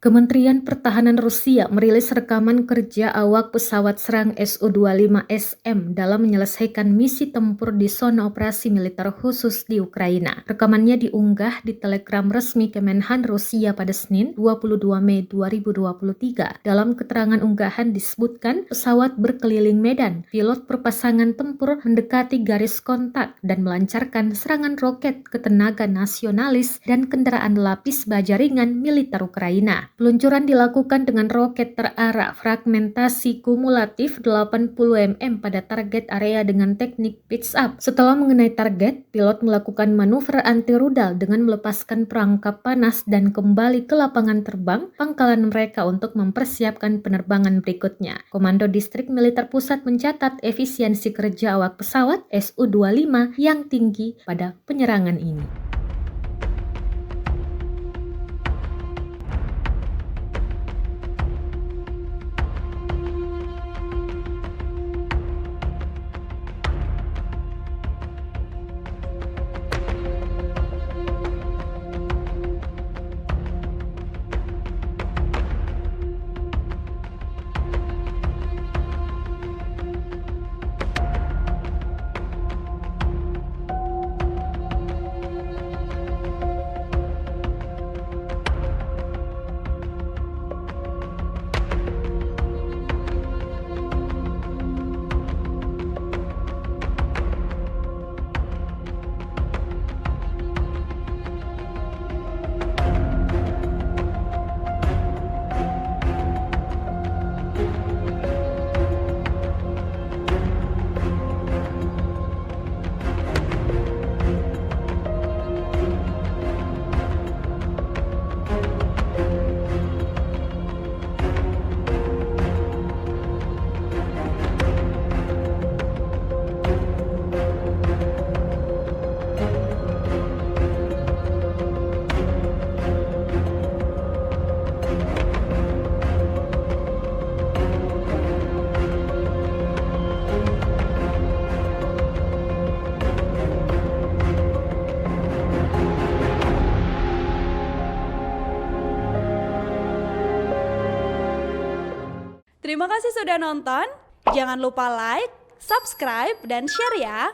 Kementerian Pertahanan Rusia merilis rekaman kerja awak pesawat serang Su-25SM dalam menyelesaikan misi tempur di zona operasi militer khusus di Ukraina. Rekamannya diunggah di Telegram resmi Kemenhan Rusia pada Senin, 22 Mei 2023. Dalam keterangan unggahan disebutkan pesawat berkeliling medan, pilot berpasangan tempur mendekati garis kontak dan melancarkan serangan roket ke tenaga nasionalis dan kendaraan lapis baja ringan militer Ukraina. Peluncuran dilakukan dengan roket terarah fragmentasi kumulatif 80 mm pada target area dengan teknik pitch up. Setelah mengenai target, pilot melakukan manuver anti-rudal dengan melepaskan perangkap panas dan kembali ke lapangan terbang pangkalan mereka untuk mempersiapkan penerbangan berikutnya. Komando Distrik Militer Pusat mencatat efisiensi kerja awak pesawat Su-25 yang tinggi pada penyerangan ini. Terima kasih sudah nonton. Jangan lupa like, subscribe, dan share ya.